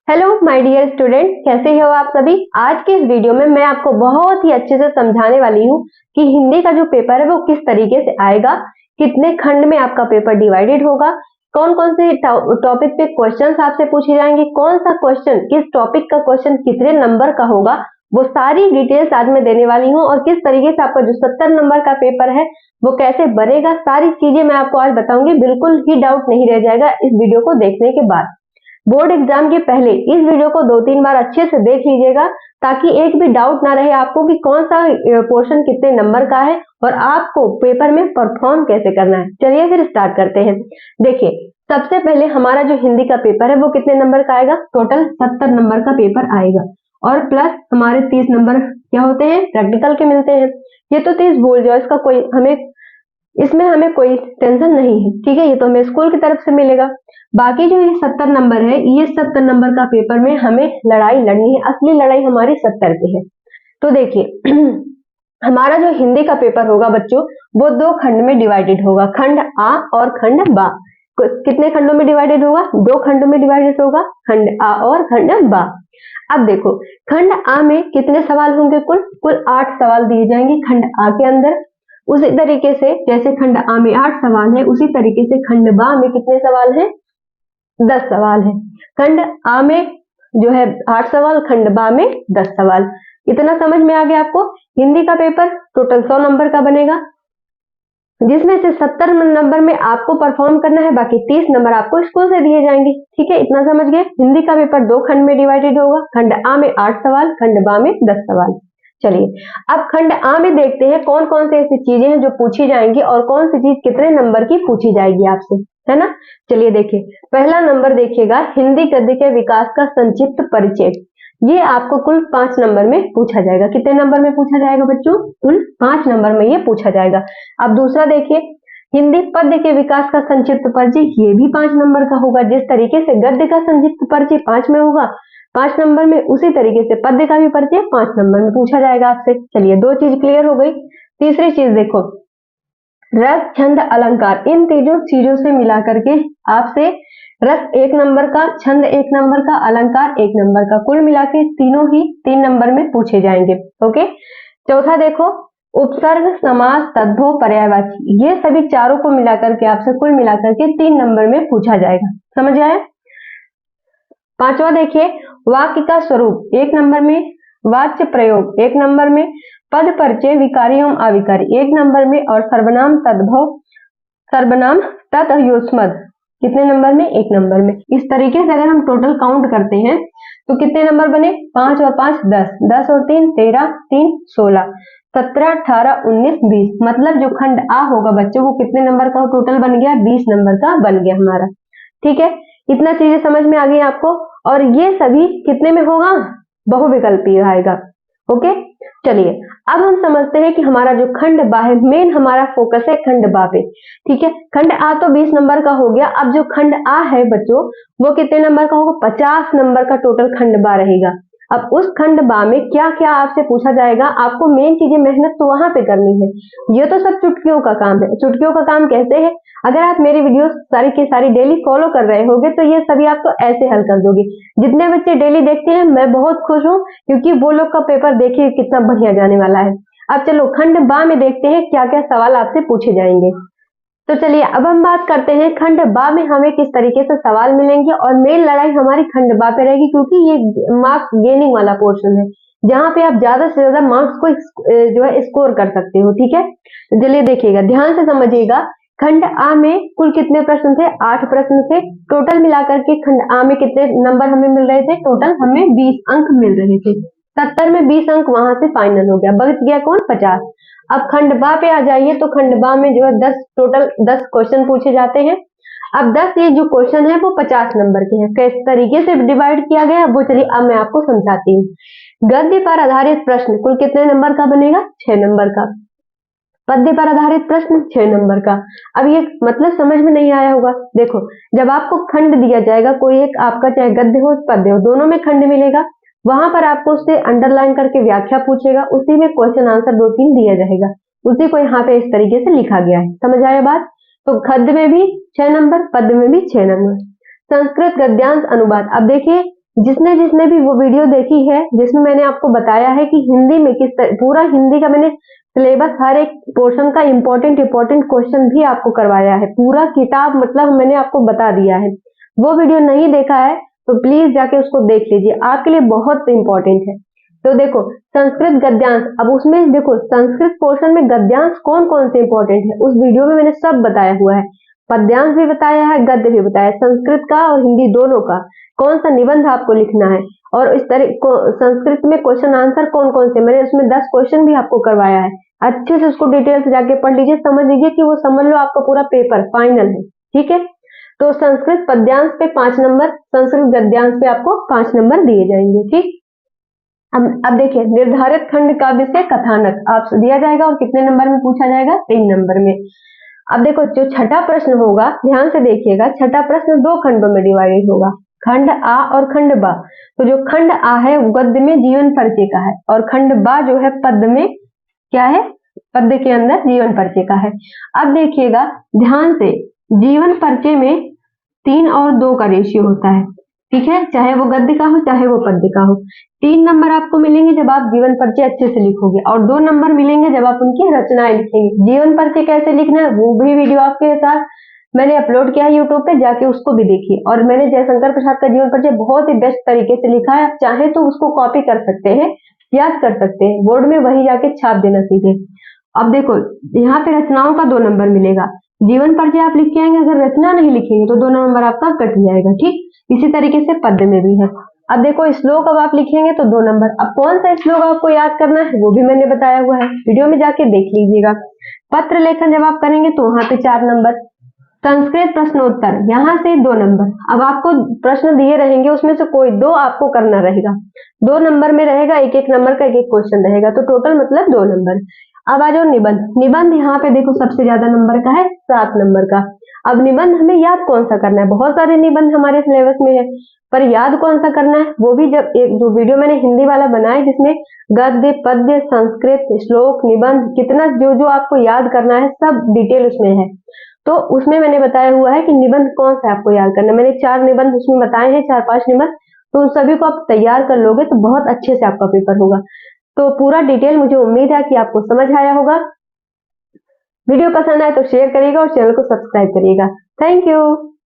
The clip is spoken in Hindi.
हेलो माय डियर स्टूडेंट, कैसे हो आप सभी। आज के इस वीडियो में मैं आपको बहुत ही अच्छे से समझाने वाली हूँ कि हिंदी का जो पेपर है वो किस तरीके से आएगा, कितने खंड में आपका पेपर डिवाइडेड होगा, कौन कौन से टॉपिक पे क्वेश्चंस आपसे पूछे जाएंगे, कौन सा क्वेश्चन किस टॉपिक का क्वेश्चन कितने नंबर का होगा, वो सारी डिटेल्स आज मैं देने वाली हूँ। और किस तरीके से आपका जो 70 नंबर का पेपर है वो कैसे बनेगा, सारी चीजें मैं आपको आज बताऊंगी। बिल्कुल ही डाउट नहीं रह जाएगा इस वीडियो को देखने के बाद। बोर्ड एग्जाम के पहले इस वीडियो को 2-3 बार अच्छे से देख लीजिएगा ताकि एक भी डाउट ना रहे आपको कि कौन सा पोर्शन कितने नंबर का है और आपको पेपर में परफॉर्म कैसे करना है। चलिए फिर स्टार्ट करते हैं। देखिए, सबसे पहले हमारा जो हिंदी का पेपर है वो कितने नंबर का आएगा, टोटल 70 नंबर का पेपर आएगा और प्लस हमारे 30 नंबर क्या होते हैं, प्रैक्टिकल के मिलते हैं। ये तो 30 भूल जाओ, इसमें हमें कोई टेंशन नहीं है, ठीक है। ये तो हमें स्कूल की तरफ से मिलेगा। बाकी जो ये 70 नंबर है, ये 70 नंबर का पेपर में हमें लड़ाई लड़नी है। असली लड़ाई हमारी 70 पे है। तो देखिए हमारा जो हिंदी का पेपर होगा बच्चों, वो 2 खंड में डिवाइडेड होगा, खंड आ और खंड बा। कितने खंडों में डिवाइडेड होगा, 2 खंडों में डिवाइडेड होगा, खंड आ और खंड बा। अब देखो, खंड आ में कितने सवाल होंगे, कुल 8 सवाल दिए जाएंगे खंड आ के अंदर। उसी तरीके से जैसे खंड आ में 8 सवाल है, उसी तरीके से खंड बा में कितने सवाल हैं, 10 सवाल है। खंड आ में जो है 8 सवाल, खंड बा में 10 सवाल। इतना समझ में आ गया आपको। हिंदी का पेपर टोटल 100 नंबर का बनेगा, जिसमें से 70 नंबर में आपको परफॉर्म करना है, बाकी 30 नंबर आपको स्कूल से दिए जाएंगे। ठीक है, इतना समझ गए। हिंदी का पेपर 2 खंड में डिवाइडेड होगा, खंड आ में 8 सवाल, खंड बा में 10 सवाल। चलिए अब खंड आ में देखते हैं कौन कौन से ऐसी चीजें हैं जो पूछी जाएंगी और कौन सी चीज कितने नंबर की पूछी जाएगी आपसे, है ना। चलिए देखिए, पहला नंबर देखिएगा, हिंदी गद्य के विकास का संक्षिप्त परिचय। ये आपको कुल 5 नंबर में पूछा जाएगा। कितने नंबर में पूछा जाएगा बच्चों, कुल 5 नंबर में ये पूछा जाएगा। अब दूसरा देखिए, हिंदी पद्य के विकास का संक्षिप्त परिचय, ये भी 5 नंबर का होगा। जिस तरीके से गद्य का संक्षिप्त परिचय 5 में होगा 5 नंबर में, उसी तरीके से पद्य का भी परिचय 5 नंबर में पूछा जाएगा आपसे। चलिए 2 चीज क्लियर हो गई। तीसरी चीज देखो, रस छंद अलंकार, इन तीनों चीजों से मिला करके आपसे रस 1 नंबर का, छंद 1 नंबर का, अलंकार 1 नंबर का, कुल मिला के तीनों ही 3 नंबर में पूछे जाएंगे। ओके। चौथा देखो, उपसर्ग, समास, तद्भव, पर्यायवाची, ये सभी चारों को मिलाकर के आपसे कुल मिलाकर के 3 नंबर में पूछा जाएगा। समझ आया। पांचवा देखिए, वाक्य का स्वरूप 1 नंबर में, वाच्य प्रयोग 1 नंबर में, पद परिचय, विकारी एवं अविकारी 1 नंबर में, और सर्वनाम, तद्भव, सर्वनाम, तत्युष्मद कितने नंबर में, 1 नंबर में। इस तरीके से अगर हम टोटल काउंट करते हैं तो कितने नंबर बने, 5 और 5 10, 10 और 3 13, 3 16, 17 18 19 20। मतलब जो खंड आ होगा बच्चों वो कितने नंबर का टोटल बन गया, 20 नंबर का बन गया हमारा। ठीक है, इतना चीजें समझ में आ गई आपको। और ये सभी कितने में होगा, बहुविकल्पी आएगा। ओके। चलिए अब हम समझते हैं कि हमारा जो खंड बा है, मेन हमारा फोकस है खंड बा पे। ठीक है, खंड आ तो 20 नंबर का हो गया। अब जो खंड आ है बच्चों वो कितने नंबर का होगा, 50 नंबर का टोटल खंड बा रहेगा। अब उस खंड बा में क्या क्या आपसे पूछा जाएगा, आपको मेन चीजें मेहनत तो वहां पे करनी है। ये तो सब चुटकियों का काम है। चुटकियों का काम कैसे है, अगर आप मेरी वीडियो सारी की सारी डेली फॉलो कर रहे होगे तो ये सभी आप तो ऐसे हल कर दोगे। जितने बच्चे डेली देखते हैं मैं बहुत खुश हूँ, क्योंकि वो लोग का पेपर देखिए कितना बढ़िया जाने वाला है। अब चलो खंड बा में देखते हैं क्या क्या सवाल आपसे पूछे जाएंगे। तो चलिए अब हम बात करते हैं खंड बा में हमें किस तरीके से सवाल मिलेंगे। और मेन लड़ाई हमारी खंड बा पे रहेगी, क्योंकि ये मार्क्स गेनिंग वाला पोर्शन है, जहां पे आप ज्यादा से ज्यादा मार्क्स को जो है स्कोर कर सकते हो। ठीक है, तो चलिए देखिएगा, ध्यान से समझिएगा। खंड आ में कुल कितने प्रश्न थे, 8 प्रश्न थे। टोटल मिलाकर के खंड आ में कितने नंबर हमें मिल रहे थे, टोटल हमें 20 अंक मिल रहे थे। 70 में 20 अंक वहां से फाइनल हो गया, बच गया कौन, 50। अब खंड बा पे आ जाइए, तो खंड बा में जो है 10 टोटल 10 क्वेश्चन पूछे जाते हैं। अब 10 ये जो क्वेश्चन है वो 50 नंबर के हैं। किस तरीके से डिवाइड किया गया वो चलिए अब मैं आपको समझाती हूँ। गद्य पर आधारित प्रश्न कुल कितने नंबर का बनेगा, 6 नंबर का। पद्य पर आधारित प्रश्न 6 नंबर का। अब ये मतलब समझ में नहीं आया होगा। देखो, जब आपको खंड दिया जाएगा, कोई एक आपका चाहे गद्य हो पद्य हो, दोनों में खंड मिलेगा, वहां पर आपको उससे अंडरलाइन करके व्याख्या पूछेगा, उसी में क्वेश्चन आंसर 2-3 दिया जाएगा। उसी को यहाँ पे इस तरीके से लिखा गया है। समझ आया बात। तो गद्य में भी 6 नंबर, पद्य में भी 6 नंबर। संस्कृत गद्यांश अनुवाद, अब देखिए जिसने जिसने भी वो वीडियो देखी है जिसमें मैंने आपको बताया है कि हिंदी में पूरा हिंदी का मैंने सिलेबस हर एक पोर्शन का इम्पोर्टेंट क्वेश्चन भी आपको करवाया है, पूरा किताब मतलब मैंने आपको बता दिया है। वो वीडियो नहीं देखा है तो प्लीज जाके उसको देख लीजिए, आपके लिए बहुत इंपॉर्टेंट है। तो देखो संस्कृत गद्यांश, अब उसमें देखो संस्कृत पोर्शन में गद्यांश कौन कौन से इंपॉर्टेंट है उस वीडियो में मैंने सब बताया हुआ है, पद्यांश भी बताया है, गद्य भी बताया है, संस्कृत का और हिंदी दोनों का, कौन सा निबंध आपको लिखना है, और इस तरह संस्कृत में क्वेश्चन आंसर कौन कौन से, मैंने उसमें 10 क्वेश्चन भी आपको करवाया है। अच्छे से उसको डिटेल से जाके पढ़ लीजिए, समझ लीजिए कि वो समझ लो आपका पूरा पेपर फाइनल है। ठीक है, तो संस्कृत पद्यांश पे 5 नंबर, संस्कृत गद्यांश पे आपको 5 नंबर दिए जाएंगे। ठीक, अब देखिए निर्धारित खंड का विषय कथानक आप दिया जाएगा और कितने नंबर में पूछा जाएगा, 3 नंबर में। अब देखो जो छठा प्रश्न होगा ध्यान से देखिएगा, छठा प्रश्न 2 खंडों में डिवाइडेड होगा, खंड आ और खंड बा। तो जो खंड आ है वो गद्य में जीवन परिचय का है और खंड बा जो है पद्य में क्या है, पद्य के अंदर जीवन परिचय का है। अब देखिएगा ध्यान से, जीवन परिचय में 3 और 2 का रेशियो होता है। ठीक है, चाहे वो गद्य का हो चाहे वो पद्य का हो। 3 नंबर आपको मिलेंगे जब आप जीवन परिचय अच्छे से लिखोगे और 2 नंबर मिलेंगे जब आप उनकी रचनाएं लिखेंगे। जीवन परिचय कैसे लिखना है वो भी वीडियो आपके साथ मैंने अपलोड किया है यूट्यूब पे, जाके उसको भी देखिए। और मैंने जयशंकर प्रसाद का जीवन परिचय बहुत ही बेस्ट तरीके से लिखा है, आप चाहे तो उसको कॉपी कर सकते हैं, याद कर सकते हैं, बोर्ड में वही जाके छाप देना सीधे। अब देखो यहाँ पे रचनाओं का 2 नंबर मिलेगा, जीवन परिचय आप लिख के आएंगे, अगर रचना नहीं लिखेंगे तो 2 नंबर आपका कट जाएगा। ठीक, इसी तरीके से पद्य में भी है। अब देखो श्लोक अब आप लिखेंगे तो 2 नंबर, अब कौन सा श्लोक आपको याद करना है वो भी मैंने बताया हुआ है, वीडियो में जाके देख लीजिएगा। पत्र लेखन जब आप करेंगे तो वहां पे 4 नंबर, संस्कृत प्रश्नोत्तर यहाँ से 2 नंबर। अब आपको प्रश्न दिए रहेंगे उसमें से कोई 2 आपको करना रहेगा, 2 नंबर में रहेगा, एक एक नंबर का एक एक क्वेश्चन रहेगा, तो टोटल मतलब 2 नंबर। अब आ जाओ निबंध, निबंध यहाँ पे देखो सबसे ज्यादा नंबर का है, 7 नंबर का। अब निबंध हमें याद कौन सा करना है, बहुत सारे निबंध हमारे सिलेबस में है, पर याद कौन सा करना है वो भी जब एक जो वीडियो मैंने हिंदी वाला बनाया जिसमें गद्य पद्य संस्कृत श्लोक निबंध कितना जो जो आपको याद करना है सब डिटेल उसमें है, तो उसमें मैंने बताया हुआ है कि निबंध कौन सा आपको याद करना है। मैंने 4 निबंध उसमें बताए हैं, 4-5 निबंध, तो उन सभी को आप तैयार कर लोगे तो बहुत अच्छे से आपका पेपर होगा। तो पूरा डिटेल मुझे उम्मीद है कि आपको समझ आया होगा। वीडियो पसंद आए तो शेयर करिएगा और चैनल को सब्सक्राइब करिएगा। Thank you.